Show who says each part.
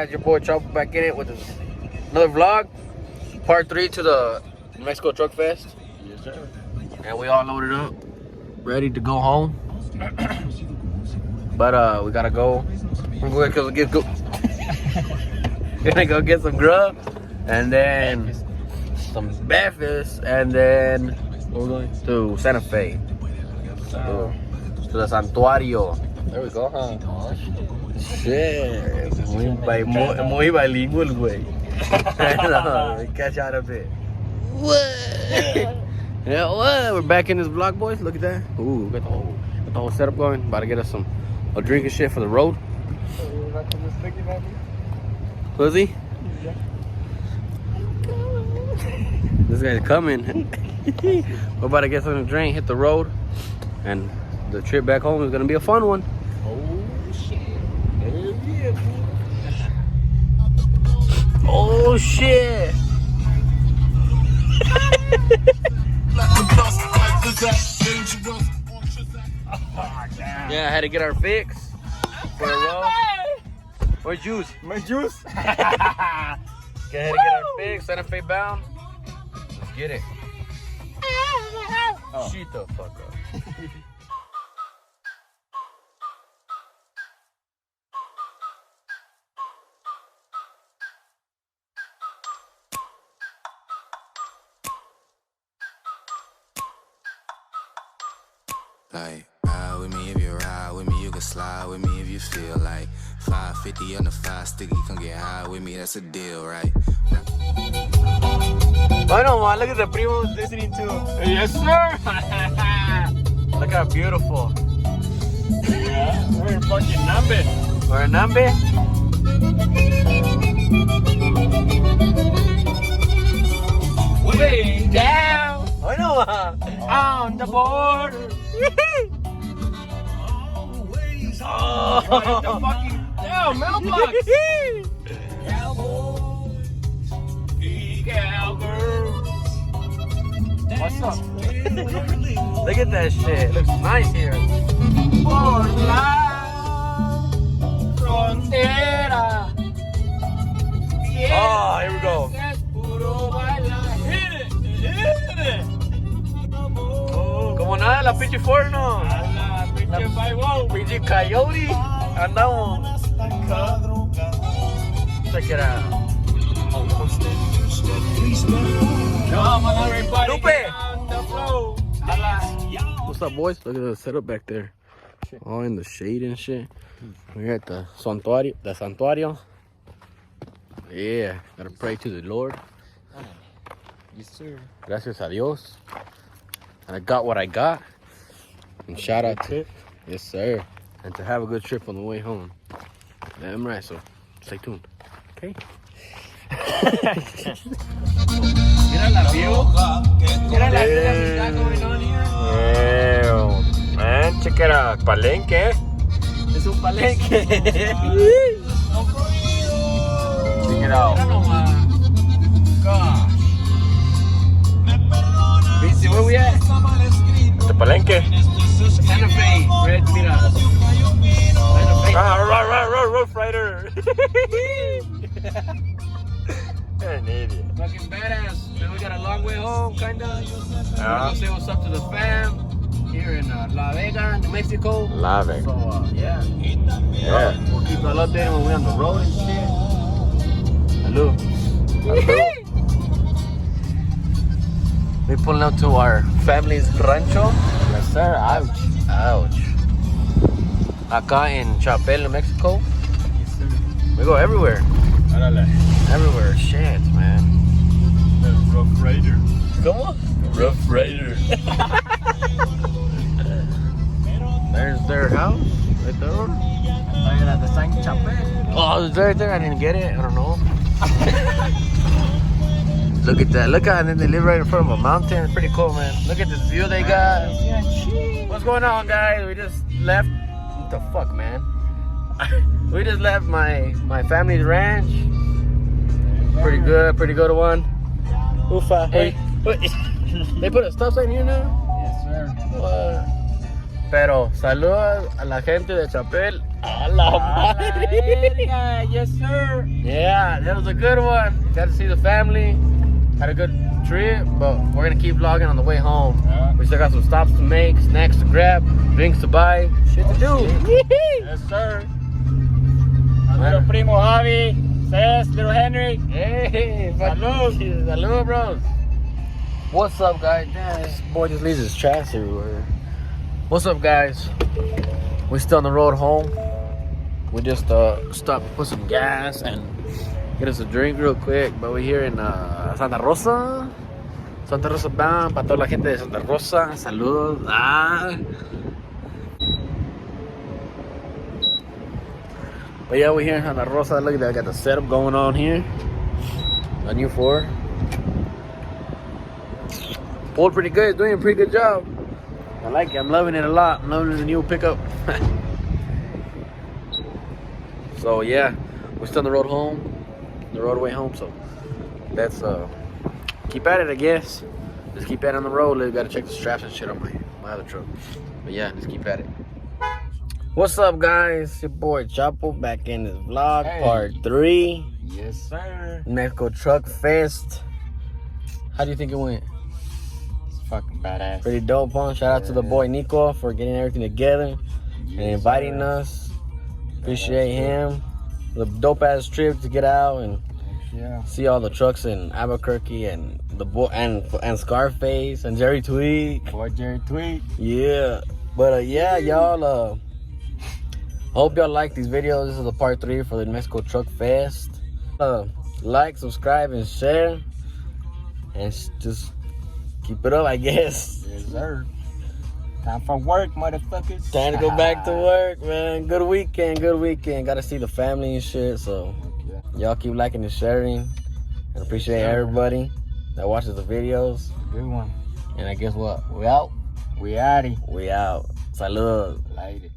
Speaker 1: guys, your boy Chop back in it with another vlog. Part 3 to the Mexico Truck Fest.
Speaker 2: Yes, sir.
Speaker 1: And we all loaded up, ready to go home. But we gotta go. We're gonna go get some grub, and then some breakfast, and then we're going to Santa Fe. To the Santuario. There we go, huh? Shit. Muy bilingual, güey. Catch out a bit. Yeah, what? We're back in this vlog, boys. Look at that. Ooh, got the whole setup going. About to get us a drink and shit for the road. Was he?
Speaker 2: Yeah.
Speaker 1: This guy's coming. We're about to get something to drink, hit the road, and the trip back home is gonna be a fun one.
Speaker 2: Oh shit. Hell yeah.
Speaker 1: Oh shit. Yeah, I had to get our fix for the road. Where's juice?
Speaker 2: My juice.
Speaker 1: Go ahead and get our fix, Santa Fe bound. Let's get it.
Speaker 2: Oh.
Speaker 1: Shut the fuck up.
Speaker 3: Like, ride with me if you ride with me, you can slide with me if you feel like 550 on the 5 sticky, come get high with me, that's a deal, right?
Speaker 1: I know, man. Look at the primos listening to.
Speaker 2: Yes, sir.
Speaker 1: Look how beautiful.
Speaker 2: Yeah, we're in fucking Nambe.
Speaker 1: We're in Nambe.
Speaker 2: Way down
Speaker 1: I know.
Speaker 2: on the border.
Speaker 1: Oh.
Speaker 2: Right, the fucking mailbox. Cowgirls. What's up?
Speaker 1: Look at that shit. It looks nice here.
Speaker 2: Por la frontera.
Speaker 1: Oh, here we go.
Speaker 2: Es puro bailar. Hit it, hit it.
Speaker 1: Como nada, la pinche forno.
Speaker 2: A la pinche baibón.
Speaker 1: Pinche coyote. Andamos. Check it out.
Speaker 2: Come on, everybody.
Speaker 1: Lupe.
Speaker 2: Get on the floor. A la.
Speaker 1: What's up, boys? Look at the setup back there. All in the shade and shit. We're at the Santuario. Yeah, gotta pray to the Lord.
Speaker 2: Yes, sir.
Speaker 1: Gracias a Dios. And I got what I got. And shout out to, yes, sir. And to have a good trip on the way home. Damn right, so stay tuned. Okay?
Speaker 2: Mira la view. Mira la vida que está going on here.
Speaker 1: Yeah, man, check it out. Palenque.
Speaker 2: Es un palenque.
Speaker 1: Check it out.
Speaker 2: Mira nomás. Gosh. ¿Viste where we at?
Speaker 1: The Palenque.
Speaker 2: Santa Fe. Red, mira. Santa Fe.
Speaker 1: Rough Rider. You're an idiot.
Speaker 2: Fucking badass. Man, we got a long way home, kinda.
Speaker 1: Yeah.
Speaker 2: We'll say what's up to the fam here in La Vega, New Mexico.
Speaker 1: Lave.
Speaker 2: So, yeah.
Speaker 1: Yeah.
Speaker 2: We'll keep y'all updated when we're on the road and shit. Hello.
Speaker 1: We pulling up to our family's rancho.
Speaker 2: Yes, sir.
Speaker 1: Ouch. Acá en Chapel, New Mexico.
Speaker 2: Yes, sir.
Speaker 1: We go everywhere.
Speaker 2: Árale.
Speaker 1: Everywhere. Shit, man.
Speaker 2: The Rough Rider.
Speaker 1: ¿Cómo?
Speaker 2: Rough Rider.
Speaker 1: There's their house right there.
Speaker 2: Look at that, the San Chapel.
Speaker 1: Oh, it's right there. I didn't get it. I don't know. Look at that. Look at, and then they live right in front of a mountain. It's pretty cool, man. Look at this view they got.
Speaker 2: Yeah, cheese.
Speaker 1: What's going on, guys? We just left. What the fuck, man? We just left my family's ranch. Pretty good one. Ufa. Hey, they put a stop sign here now?
Speaker 2: Yes, sir.
Speaker 1: What? Pero saludos a la gente de Chapel. A la madre.
Speaker 2: Yes, sir.
Speaker 1: Yeah, that was a good one. Got to see the family. Had a good trip, but we're gonna keep vlogging on the way home.
Speaker 2: Yeah.
Speaker 1: We still got some stops to make, snacks to grab, drinks to buy, shit to do.
Speaker 2: Yes, sir. Little primo Javi says, little Henry.
Speaker 1: Hey,
Speaker 2: Salud.
Speaker 1: Salud, bros. What's up, guys? This boy just leaves his trash everywhere. What's up, guys? We're still on the road home. We just stopped to put some gas and get us a drink real quick. But we're here in Santa Rosa. Santa Rosa bound. Para toda la gente de Santa Rosa. Saludos. But yeah, we're here in Santa Rosa. Look at that. I got the setup going on here. A new 4. Pulled pretty good. Doing a pretty good job. I like it. I'm loving it a lot. I'm loving the new pickup. So yeah, we're still on the road home. The roadway home. So let's keep at it, I guess. Just keep at it on the road. We gotta check the straps and shit on my other truck. But yeah, just keep at it. What's up, guys? Your boy Chapo back in this vlog,
Speaker 2: Hey.
Speaker 1: part 3.
Speaker 2: Yes, sir.
Speaker 1: Mexico Truck Fest. How do you think it went?
Speaker 2: It's fucking badass.
Speaker 1: Pretty dope, huh? Shout out to the boy Nico for getting everything together and inviting us. Appreciate him. The dope ass trip to get out and
Speaker 2: Yeah.
Speaker 1: see all the trucks in Albuquerque and the boy and Scarface and Jerry Tweak.
Speaker 2: Boy Jerry Tweet.
Speaker 1: Yeah, but yeah, y'all. Hope y'all like these videos. This is the part 3 for the Mexico Truck Fest. Like, subscribe, and share, and just keep it up, I guess.
Speaker 2: Yes, sir. Time for work, motherfuckers.
Speaker 1: Time to go back to work, man. Good weekend, good weekend. Got to see the family and shit. So y'all keep liking and sharing, and appreciate everybody that watches the videos.
Speaker 2: Good one.
Speaker 1: And I guess what? We out.
Speaker 2: We outie.
Speaker 1: We out. Salud.
Speaker 2: Light it.